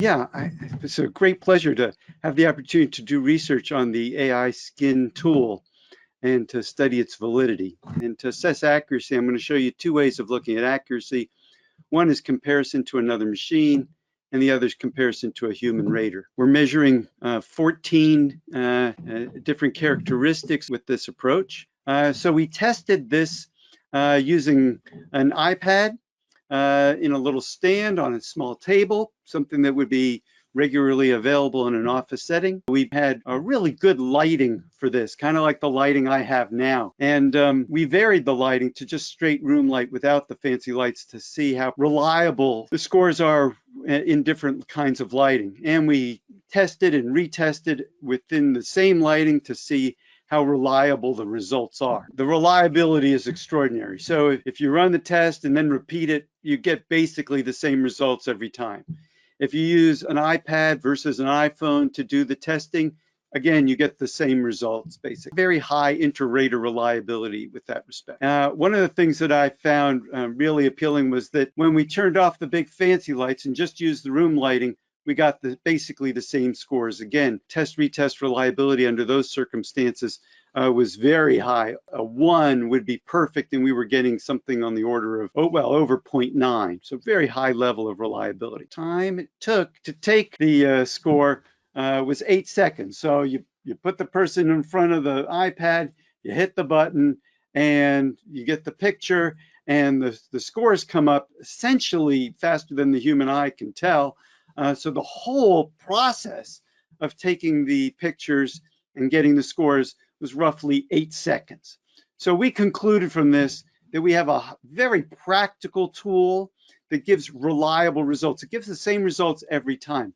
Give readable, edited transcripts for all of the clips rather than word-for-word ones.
Yeah, it's a great pleasure to have the opportunity to do research on the AI skin tool and to study its validity. And to assess accuracy, I'm going to show you two ways of looking at accuracy. One is comparison to another machine, and the other is comparison to a human rater. We're measuring 14 different characteristics with this approach. So we tested this using an iPad in a little stand on a small table, something that would be regularly available in an office setting. We've had a really good lighting for this, kind of like the lighting I have now. And we varied the lighting to just straight room light without the fancy lights to see how reliable the scores are in different kinds of lighting. And we tested and retested within the same lighting to see how reliable the results are. The reliability is extraordinary. So if you run the test and then repeat it, you get basically the same results every time. If you use an iPad versus an iPhone to do the testing, again, you get the same results, basically. Very high inter-rater reliability with that respect. One of the things that I found really appealing was that when we turned off the big fancy lights and just used the room lighting, we got basically the same scores. Again, retest reliability under those circumstances was very high. A 1 would be perfect, and we were getting something on the order of, over 0.9. So very high level of reliability. Time it took to take the score was 8 seconds. So you put the person in front of the iPad, you hit the button, and you get the picture, and the scores come up essentially faster than the human eye can tell. So the whole process of taking the pictures and getting the scores was roughly 8 seconds. So we concluded from this that we have a very practical tool that gives reliable results. It gives the same results every time.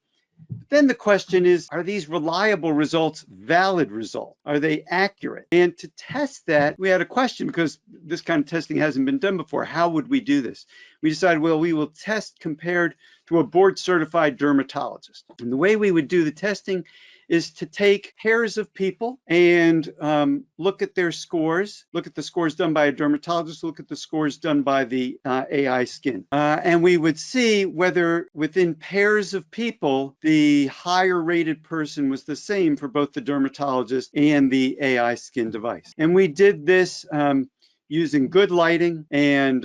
But then the question is, are these reliable results valid results? Are they accurate? And to test that, we had a question because this kind of testing hasn't been done before. How would we do this? We decided, well, we will test compared to a board-certified dermatologist. And the way we would do the testing is to take pairs of people and look at their scores, look at the scores done by a dermatologist, look at the scores done by the AI skin. And we would see whether within pairs of people, the higher rated person was the same for both the dermatologist and the AI skin device. And we did this using good lighting and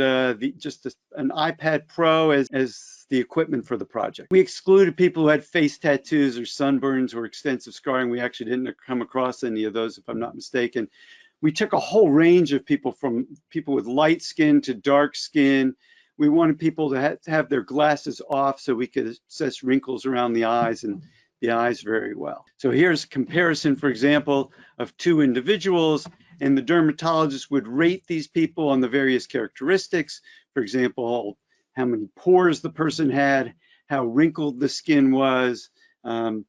just an iPad Pro as the equipment for the project. We excluded people who had face tattoos or sunburns or extensive scarring. We actually didn't come across any of those, if I'm not mistaken. We took a whole range of people, from people with light skin to dark skin. We wanted people to have their glasses off so we could assess wrinkles around the eyes and the eyes very well. So here's a comparison, for example, of two individuals, and the dermatologist would rate these people on the various characteristics. For example, how many pores the person had, how wrinkled the skin was, and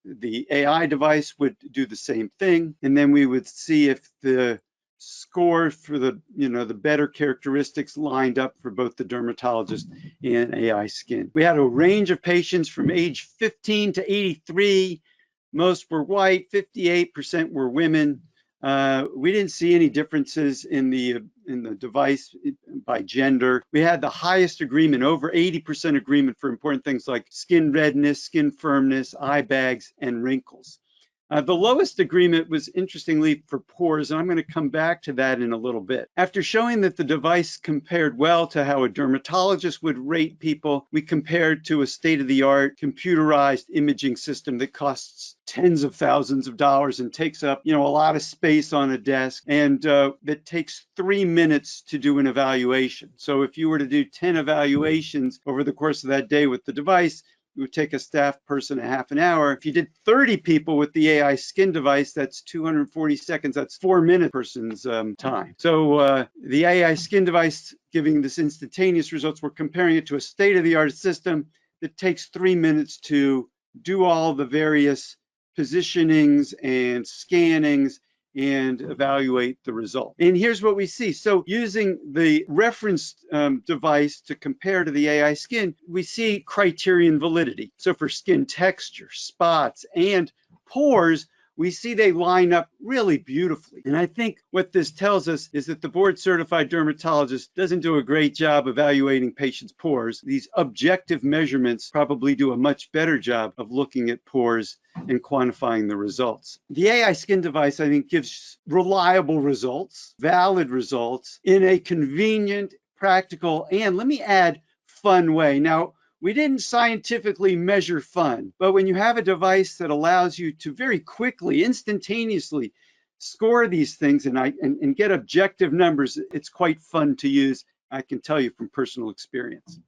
the AI device would do the same thing. And then we would see if the score for the better characteristics lined up for both the dermatologist and AI skin. We had a range of patients from age 15 to 83. Most were white, 58% were women. We didn't see any differences in the device by gender. We had the highest agreement, over 80% agreement for important things like skin redness, skin firmness, eye bags, and wrinkles. The lowest agreement was, interestingly, for pores, and I'm going to come back to that in a little bit. After showing that the device compared well to how a dermatologist would rate people, we compared to a state-of-the-art computerized imaging system that costs tens of thousands of dollars and takes up, a lot of space on a desk, and that takes 3 minutes to do an evaluation. So if you were to do 10 evaluations over the course of that day with the device, it would take a staff person a half an hour. If you did 30 people with the AI skin device, that's 240 seconds. That's 4 minutes person's time. So the AI skin device giving this instantaneous results, we're comparing it to a state-of-the-art system that takes 3 minutes to do all the various positionings and scannings and evaluate the result. And here's what we see. So using the reference device to compare to the AI skin, we see criterion validity. So for skin texture, spots, and pores, we see they line up really beautifully. And I think what this tells us is that the board certified dermatologist doesn't do a great job evaluating patients' pores. These objective measurements probably do a much better job of looking at pores and quantifying the results. The AI skin device, I think, gives reliable results, valid results in a convenient, practical, and let me add, fun way. Now, we didn't scientifically measure fun, but when you have a device that allows you to very quickly, instantaneously score these things and get objective numbers, it's quite fun to use. I can tell you from personal experience.